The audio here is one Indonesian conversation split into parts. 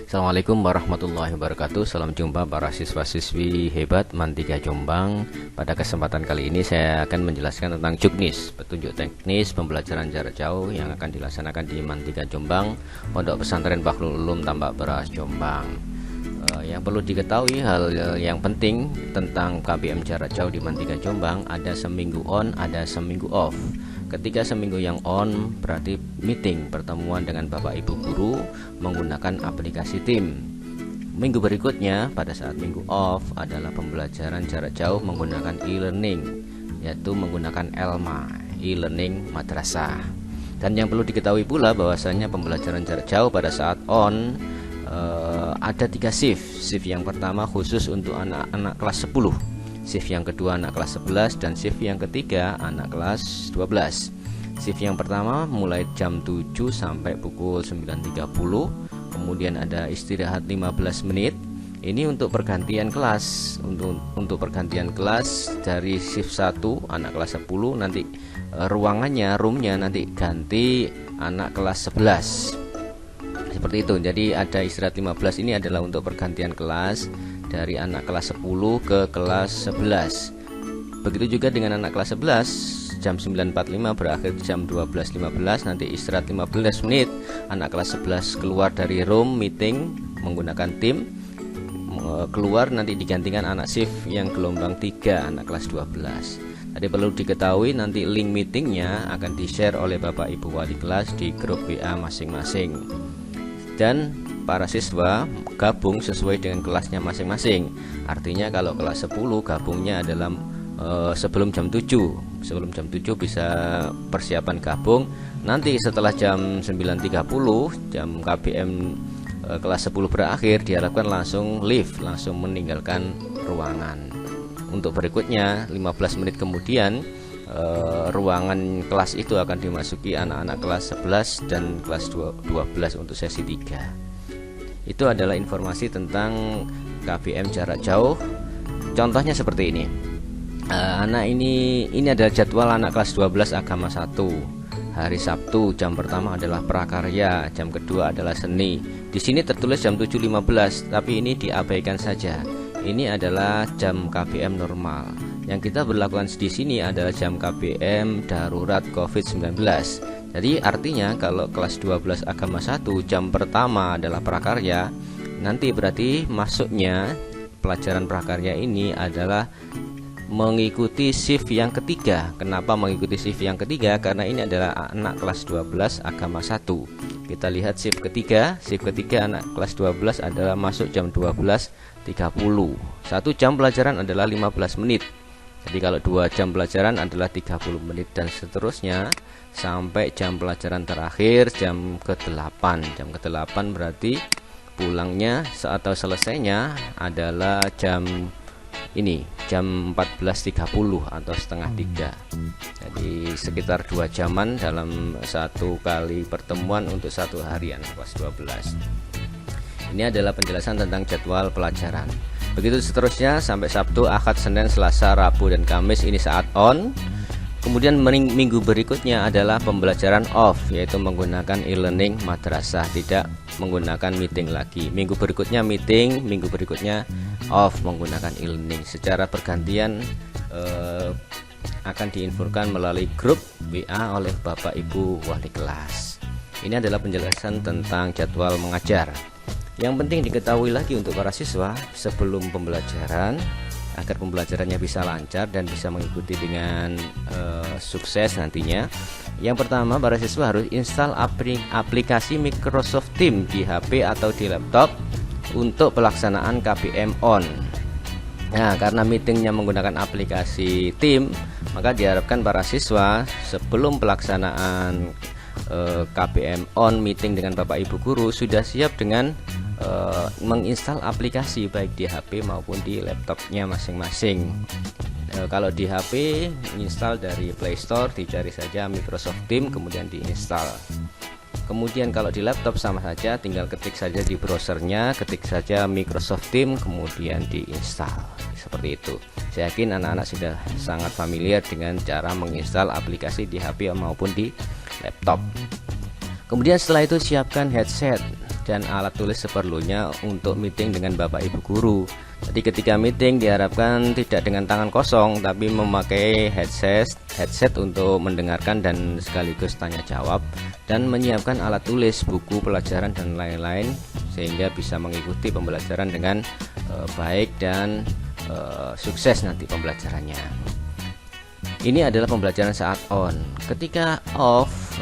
Assalamualaikum warahmatullahi wabarakatuh. Salam jumpa para siswa-siswi hebat MAN 3 Jombang. Pada kesempatan kali ini saya akan menjelaskan tentang juknis, petunjuk teknis pembelajaran jarak jauh yang akan dilaksanakan di MAN 3 Jombang, Pondok Pesantren Bahrul Ulum Tambak Beras Jombang. Yang perlu diketahui hal yang penting tentang KBM jarak jauh di MAN 3 Jombang, ada seminggu on, ada seminggu off. Ketika seminggu yang on berarti meeting, pertemuan dengan Bapak Ibu guru menggunakan aplikasi Team. Minggu berikutnya pada saat minggu off adalah pembelajaran jarak jauh menggunakan e-learning, yaitu menggunakan ELMA, e-learning madrasah. Dan yang perlu diketahui pula bahwasanya pembelajaran jarak jauh pada saat on ada 3 shift. Shift yang pertama khusus untuk anak-anak kelas 10, shift yang kedua anak kelas 11, dan shift yang ketiga anak kelas 12. Shift yang pertama mulai jam 7 sampai pukul 9.30, kemudian ada istirahat 15 menit. Ini untuk pergantian kelas, untuk pergantian kelas dari shift 1 anak kelas 10, nanti roomnya nanti ganti anak kelas 11. Seperti itu. Jadi ada istirahat 15, ini adalah untuk pergantian kelas dari anak kelas 10 ke kelas 11. Begitu juga dengan anak kelas 11, jam 9.45 berakhir jam 12.15, nanti istirahat 15 menit. Anak kelas 11 keluar dari room meeting menggunakan tim, keluar nanti digantikan anak shift yang gelombang 3 anak kelas 12. Tadi perlu diketahui nanti link meetingnya akan di-share oleh Bapak Ibu wali kelas di grup WA masing-masing. Dan para siswa gabung sesuai dengan kelasnya masing-masing. Artinya kalau kelas 10 gabungnya adalah sebelum jam 7. Sebelum jam 7 bisa persiapan gabung. Nanti setelah jam 9.30 jam KBM kelas 10 berakhir, diharapkan langsung leave, langsung meninggalkan ruangan. Untuk berikutnya 15 menit kemudian ruangan kelas itu akan dimasuki anak-anak kelas 11 dan kelas 12 untuk sesi 3. Itu adalah informasi tentang KBM jarak jauh. Contohnya seperti ini. Anak ini adalah jadwal anak kelas 12 agama 1. Hari Sabtu jam pertama adalah prakarya, jam kedua adalah seni. Di sini tertulis jam 7.15, tapi ini diabaikan saja. Ini adalah jam KBM normal. Yang kita berlakukan di sini adalah jam KBM darurat COVID-19. Jadi artinya kalau kelas 12 agama 1 jam pertama adalah prakarya, nanti berarti masuknya pelajaran prakarya ini adalah mengikuti shift yang ketiga. Kenapa mengikuti shift yang ketiga? Karena ini adalah anak kelas 12 agama 1. Kita lihat shift ketiga. Shift ketiga anak kelas 12 adalah masuk jam 12.30. 1 jam pelajaran adalah 15 menit. Jadi kalau 2 jam pelajaran adalah 30 menit dan seterusnya sampai jam pelajaran terakhir jam ke-8. Jam ke-8 berarti pulangnya atau selesainya adalah jam ini, jam 14.30 atau setengah 3. Jadi sekitar 2 jaman dalam satu kali pertemuan untuk satu harian kelas 12. Ini adalah penjelasan tentang jadwal pelajaran. Begitu seterusnya sampai Sabtu, Ahad, Senin, Selasa, Rabu, dan Kamis ini saat on. Kemudian minggu berikutnya adalah pembelajaran off, yaitu menggunakan e-learning madrasah, tidak menggunakan meeting lagi. Minggu berikutnya meeting, minggu berikutnya off menggunakan e-learning. Secara bergantian akan diinfokan melalui grup WA oleh Bapak Ibu wali kelas. Ini adalah penjelasan tentang jadwal mengajar. Yang penting diketahui lagi untuk para siswa sebelum pembelajaran, agar pembelajarannya bisa lancar dan bisa mengikuti dengan sukses nantinya. Yang pertama, para siswa harus install aplikasi Microsoft Teams di HP atau di laptop untuk pelaksanaan KBM on. Nah, karena meetingnya menggunakan aplikasi Teams, maka diharapkan para siswa sebelum pelaksanaan KBM on meeting dengan Bapak Ibu guru sudah siap dengan menginstal aplikasi baik di HP maupun di laptopnya masing-masing. Kalau di HP install dari Play Store, dicari saja Microsoft Teams kemudian diinstal. Kemudian kalau di laptop sama saja, tinggal ketik saja di browsernya, ketik saja Microsoft Teams kemudian diinstal. Seperti itu. Saya yakin anak-anak sudah sangat familiar dengan cara menginstal aplikasi di HP maupun di laptop. Kemudian setelah itu siapkan headset. dan alat tulis seperlunya untuk meeting dengan Bapak Ibu guru. Jadi ketika meeting diharapkan tidak dengan tangan kosong, tapi memakai headset untuk mendengarkan dan sekaligus tanya jawab, dan menyiapkan alat tulis, buku pelajaran dan lain-lain, sehingga bisa mengikuti pembelajaran dengan baik dan sukses nanti pembelajarannya. Ini adalah pembelajaran saat on. Ketika off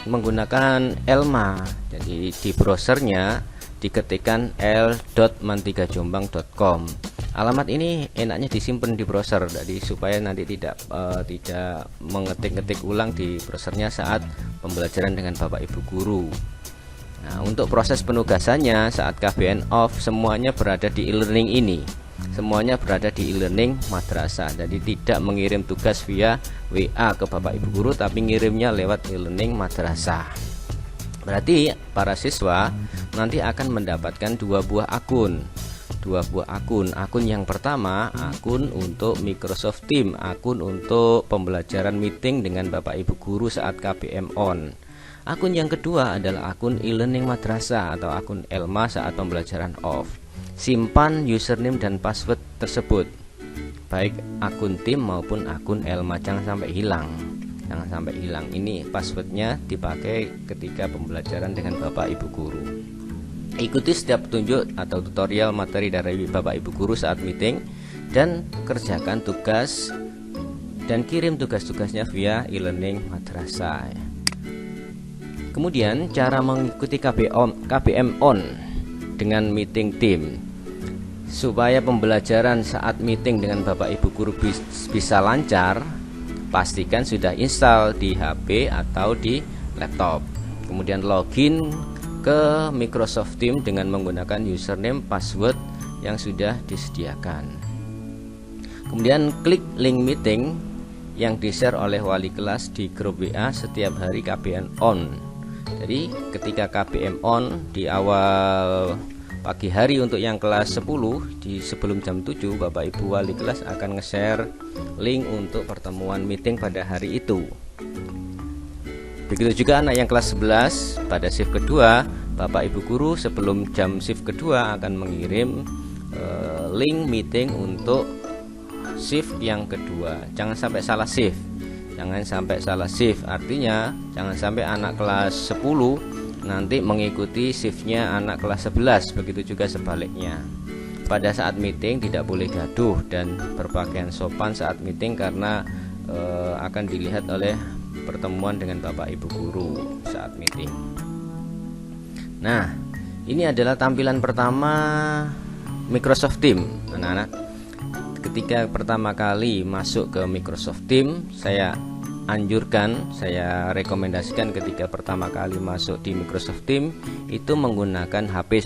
menggunakan Elma, jadi di browsernya diketikkan l.mantigajombang.com. Alamat ini enaknya disimpan di browser, jadi supaya nanti tidak mengetik-ngetik ulang di browsernya saat pembelajaran dengan Bapak Ibu guru. Nah, untuk proses penugasannya saat KBN off semuanya berada di e-learning ini. Semuanya berada di e-learning madrasah. Jadi tidak mengirim tugas via WA ke Bapak Ibu guru, tapi ngirimnya lewat e-learning madrasah. Berarti para siswa nanti akan mendapatkan dua buah akun. Akun yang pertama akun untuk Microsoft Teams, akun untuk pembelajaran meeting dengan Bapak Ibu guru saat KBM on. Akun yang kedua adalah akun e-learning madrasah atau akun Elma saat pembelajaran off. Simpan username dan password tersebut, baik akun tim maupun akun Elma, jangan sampai hilang. Ini passwordnya dipakai ketika pembelajaran dengan Bapak Ibu guru. Ikuti setiap petunjuk atau tutorial materi dari Bapak Ibu guru saat meeting, dan kerjakan tugas dan kirim tugas-tugasnya via e-learning madrasah. Kemudian cara mengikuti KBM on dengan meeting tim. Supaya pembelajaran saat meeting dengan Bapak Ibu guru bisa lancar, pastikan sudah install di HP atau di laptop. Kemudian login ke Microsoft Teams dengan menggunakan username password yang sudah disediakan. Kemudian klik link meeting yang di-share oleh wali kelas di grup WA setiap hari KBM on. Jadi ketika KBM on di awal pagi hari untuk yang kelas 10, sebelum jam 7 Bapak Ibu wali kelas akan nge-share link untuk pertemuan meeting pada hari itu. Begitu juga anak yang kelas 11 pada shift kedua, Bapak Ibu guru sebelum jam shift kedua akan mengirim link meeting untuk shift yang kedua. Jangan sampai salah shift. Artinya jangan sampai anak kelas 10 nanti mengikuti shiftnya anak kelas 11, begitu juga sebaliknya. Pada saat meeting tidak boleh gaduh dan berpakaian sopan saat meeting, karena akan dilihat oleh pertemuan dengan Bapak Ibu guru saat meeting. Nah, ini adalah tampilan pertama Microsoft Teams, anak-anak. Ketika pertama kali masuk ke Microsoft Teams, saya rekomendasikan ketika pertama kali masuk di Microsoft Teams itu menggunakan HP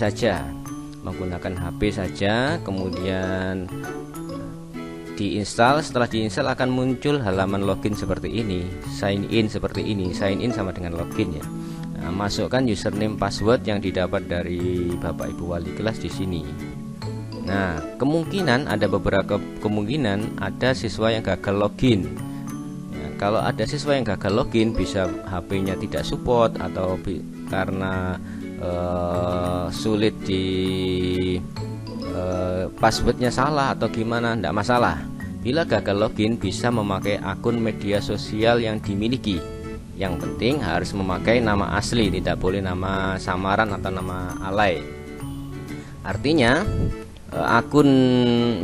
saja, kemudian diinstal. Setelah diinstal akan muncul halaman login seperti ini, sign in sama dengan login ya. Nah, masukkan username password yang didapat dari Bapak Ibu wali kelas di sini. Nah, ada beberapa kemungkinan ada siswa yang gagal login. Kalau ada siswa yang gagal login, bisa HP-nya tidak support atau karena sulit di passwordnya salah atau gimana, tidak masalah. Bila gagal login bisa memakai akun media sosial yang dimiliki. Yang penting harus memakai nama asli, tidak boleh nama samaran atau nama alay. Artinya akun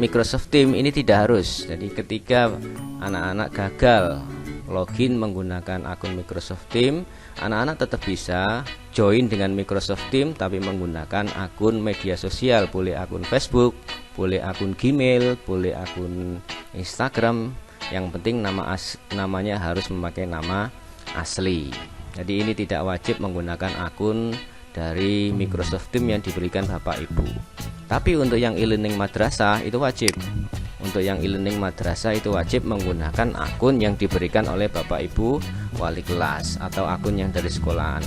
Microsoft Teams ini tidak harus. Jadi ketika anak-anak gagal login menggunakan akun Microsoft Teams, anak-anak tetap bisa join dengan Microsoft Teams tapi menggunakan akun media sosial. Boleh akun Facebook, boleh akun Gmail, boleh akun Instagram. Yang penting namanya harus memakai nama asli. Jadi ini tidak wajib menggunakan akun dari Microsoft Teams yang diberikan Bapak Ibu. Tapi untuk yang e-learning madrasah itu wajib. Untuk yang e-learning madrasah itu wajib menggunakan akun yang diberikan oleh Bapak Ibu wali kelas atau akun yang dari sekolahan.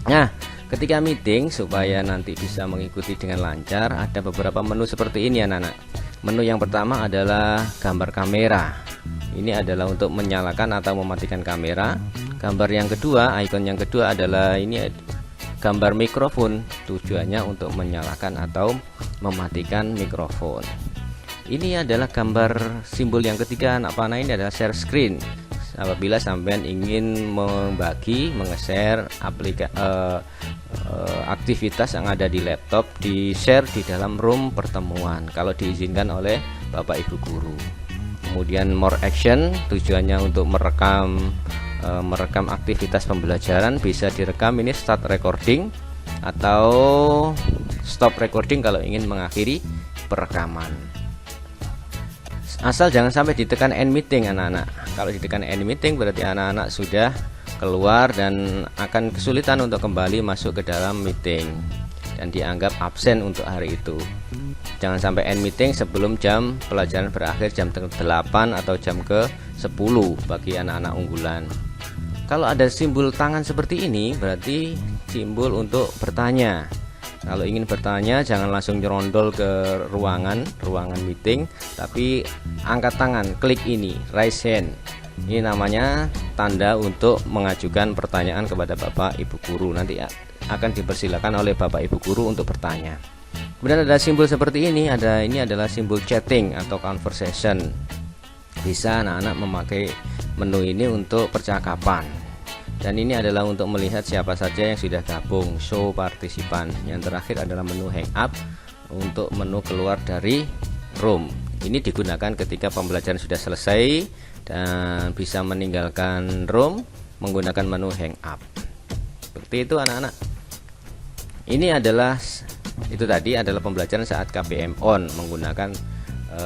Nah, ketika meeting supaya nanti bisa mengikuti dengan lancar, ada beberapa menu seperti ini anak-anak. Menu yang pertama adalah gambar kamera. Ini adalah untuk menyalakan atau mematikan kamera. Gambar yang kedua, ikon yang kedua adalah ini gambar mikrofon, tujuannya untuk menyalakan atau mematikan mikrofon. Ini adalah gambar simbol yang ketiga anak panah, ini adalah share screen. Apabila sampean ingin membagi, menge-share aktivitas yang ada di laptop, di-share di dalam room pertemuan kalau diizinkan oleh Bapak Ibu guru. Kemudian more action, tujuannya untuk merekam aktivitas pembelajaran, bisa direkam, ini start recording atau stop recording kalau ingin mengakhiri perekaman. Asal jangan sampai ditekan end meeting anak-anak. Kalau ditekan end meeting berarti anak-anak sudah keluar dan akan kesulitan untuk kembali masuk ke dalam meeting dan dianggap absen untuk hari itu. Jangan sampai end meeting sebelum jam pelajaran berakhir, jam 8 atau jam ke 10 bagi anak-anak unggulan. Kalau ada simbol tangan seperti ini berarti simbol untuk bertanya. Kalau ingin bertanya jangan langsung nyerondol ke ruangan meeting, tapi angkat tangan, klik ini, raise hand. Ini namanya tanda untuk mengajukan pertanyaan kepada Bapak Ibu guru. Nanti akan dipersilakan oleh Bapak Ibu guru untuk bertanya. Kemudian ada simbol seperti ini, ini adalah simbol chatting atau conversation. Bisa anak-anak memakai menu ini untuk percakapan. Dan ini adalah untuk melihat siapa saja yang sudah gabung, show partisipan. Yang terakhir adalah menu hangout untuk menu keluar dari room. Ini digunakan ketika pembelajaran sudah selesai dan bisa meninggalkan room menggunakan menu hangout. Seperti itu anak-anak. Ini adalah pembelajaran saat KBM on menggunakan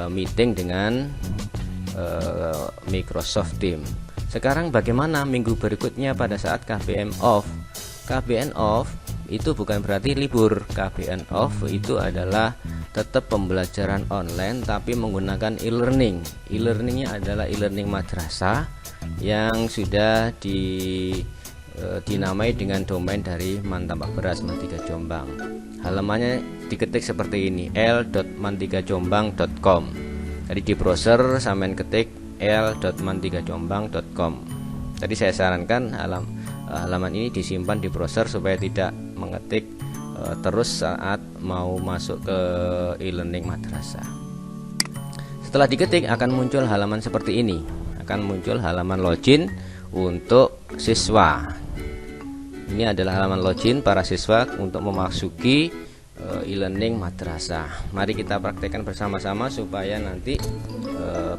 meeting dengan Microsoft Teams. Sekarang bagaimana minggu berikutnya pada saat KBM off? KBM off itu bukan berarti libur. KBM off itu adalah tetap pembelajaran online tapi menggunakan e-learning. E-learningnya adalah e-learning madrasah yang sudah dinamai dengan domain dari Mantapak Beras Mantiga Jombang. Halamannya diketik seperti ini, l.mantigajombang.com. Jadi di browser sampean ketik l.mantigajombang.com. Tadi saya sarankan halaman ini disimpan di browser supaya tidak mengetik terus saat mau masuk ke e-learning madrasah. Setelah diketik akan muncul halaman seperti ini, akan muncul halaman login untuk siswa. Ini adalah halaman login para siswa untuk memasuki e-learning madrasah. Mari kita praktekkan bersama-sama supaya nanti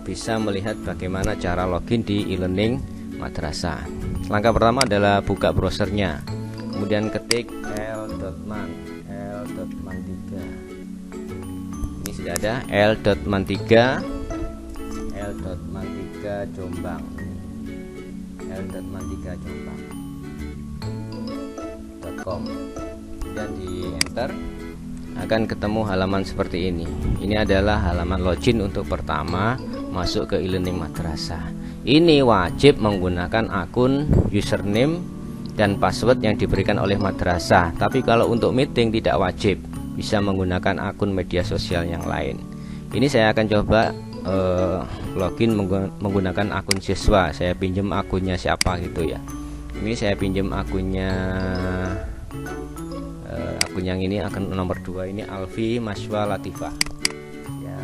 bisa melihat bagaimana cara login di e-learning madrasah. Langkah pertama adalah buka browsernya, kemudian ketik l.man3. Ini sudah ada l.man3 Jombang, l.man3jombang.com. Kemudian di enter, akan ketemu halaman seperti ini. Ini adalah halaman login untuk pertama masuk ke e-learning madrasah. Ini wajib menggunakan akun username dan password yang diberikan oleh madrasah. Tapi kalau untuk meeting tidak wajib, bisa menggunakan akun media sosial yang lain. Ini saya akan coba login menggunakan akun siswa. Saya pinjam akunnya siapa gitu ya. Ini saya pinjam akunnya. Akun yang ini, akun nomor 2 ini Alfi Maswa Latifah ya.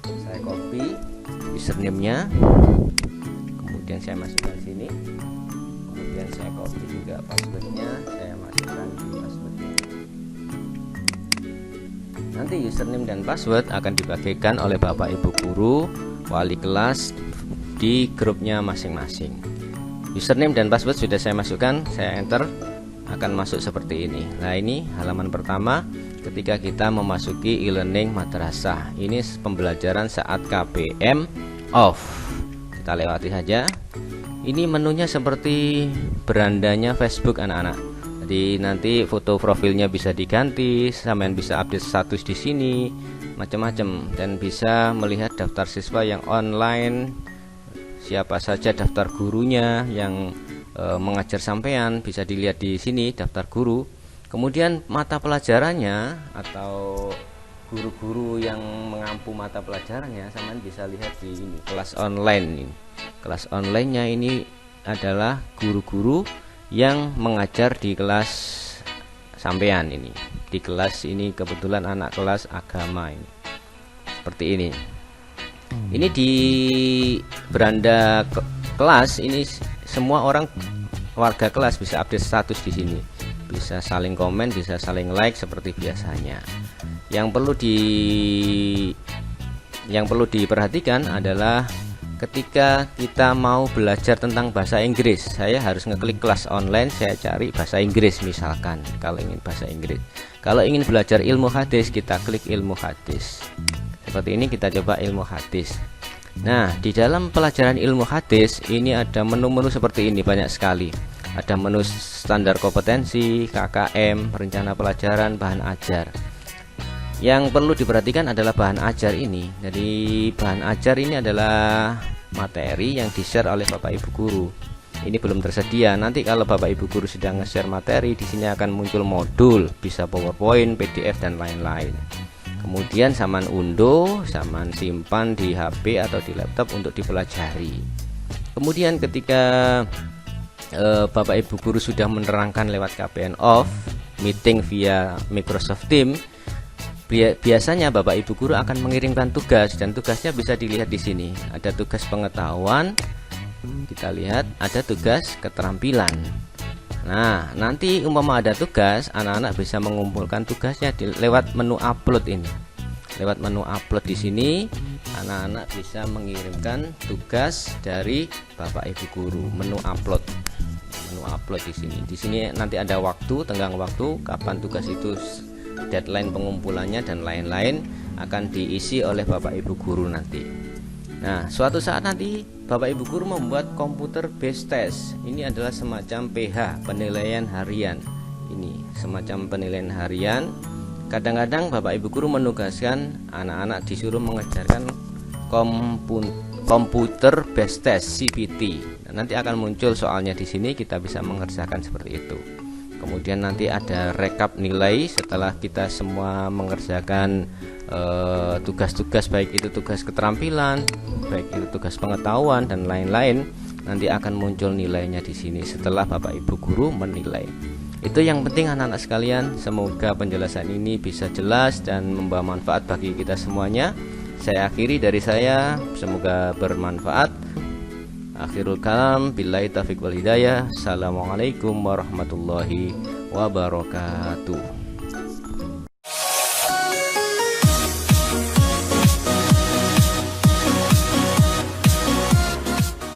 Saya copy username-nya, kemudian saya masukkan sini, kemudian saya copy juga password-nya, saya masukkan di password-nya. Nanti username dan password akan dibagikan oleh Bapak Ibu guru, wali kelas di grupnya masing-masing. Username dan password sudah saya masukkan, saya enter, akan masuk seperti ini. Nah, ini halaman pertama ketika kita memasuki e-learning madrasah. Ini pembelajaran saat KBM off. Kita lewati saja. Ini menunya seperti berandanya Facebook anak-anak. Jadi nanti foto profilnya bisa diganti, sampean bisa update status di sini, macam-macam, dan bisa melihat daftar siswa yang online, siapa saja daftar gurunya yang mengajar sampean, bisa dilihat di sini daftar guru. Kemudian mata pelajarannya atau guru-guru yang mengampu mata pelajarannya sampean bisa lihat di ini, kelas online ini. Kelas online-nya ini adalah guru-guru yang mengajar di kelas sampean ini. Di kelas ini kebetulan anak kelas agama ini. Seperti ini. Ini di beranda kelas ini semua orang warga kelas bisa update status di sini. Bisa saling komen, bisa saling like seperti biasanya. Yang perlu diperhatikan adalah ketika kita mau belajar tentang bahasa Inggris, saya harus ngeklik kelas online, saya cari bahasa Inggris misalkan. Kalau ingin bahasa Inggris, kalau ingin belajar ilmu hadis, kita klik ilmu hadis. Seperti ini, kita coba ilmu hadis. Nah, di dalam pelajaran ilmu hadis ini ada menu-menu seperti ini, banyak sekali. Ada menu standar kompetensi, KKM, rencana pelajaran, bahan ajar. Yang perlu diperhatikan adalah bahan ajar ini. Jadi bahan ajar ini adalah materi yang di-share oleh Bapak Ibu guru. Ini belum tersedia. Nanti kalau Bapak Ibu guru sedang nge-share materi, di sini akan muncul modul, bisa PowerPoint, PDF dan lain-lain. Kemudian saman undo, saman simpan di HP atau di laptop untuk dipelajari. Kemudian ketika Bapak Ibu guru sudah menerangkan lewat KPN off, meeting via Microsoft Teams, biasanya Bapak Ibu guru akan mengirimkan tugas, dan tugasnya bisa dilihat di sini. Ada tugas pengetahuan, kita lihat ada tugas keterampilan. Nah, nanti umpama ada tugas, anak-anak bisa mengumpulkan tugasnya lewat menu upload ini. Lewat menu upload di sini, anak-anak bisa mengirimkan tugas dari Bapak Ibu guru. Menu upload di sini. Di sini nanti ada waktu, tenggang waktu, kapan tugas itu, deadline pengumpulannya dan lain-lain akan diisi oleh Bapak Ibu guru nanti. Nah, suatu saat nanti Bapak Ibu guru membuat komputer based test. Ini adalah semacam PH, penilaian harian. Ini semacam penilaian harian. Kadang-kadang Bapak Ibu guru menugaskan anak-anak disuruh mengerjakan komputer based test CPT. Nah, nanti akan muncul soalnya di sini, kita bisa mengerjakan seperti itu. Kemudian nanti ada rekap nilai setelah kita semua mengerjakan tugas-tugas, baik itu tugas keterampilan, baik itu tugas pengetahuan dan lain-lain. Nanti akan muncul nilainya di sini setelah Bapak Ibu guru menilai. Itu yang penting anak-anak sekalian. Semoga penjelasan ini bisa jelas dan membawa manfaat bagi kita semuanya. Saya akhiri dari saya, semoga bermanfaat. Akhirul kalam, billahi taufiq wal hidayah. Assalamualaikum warahmatullahi wabarakatuh.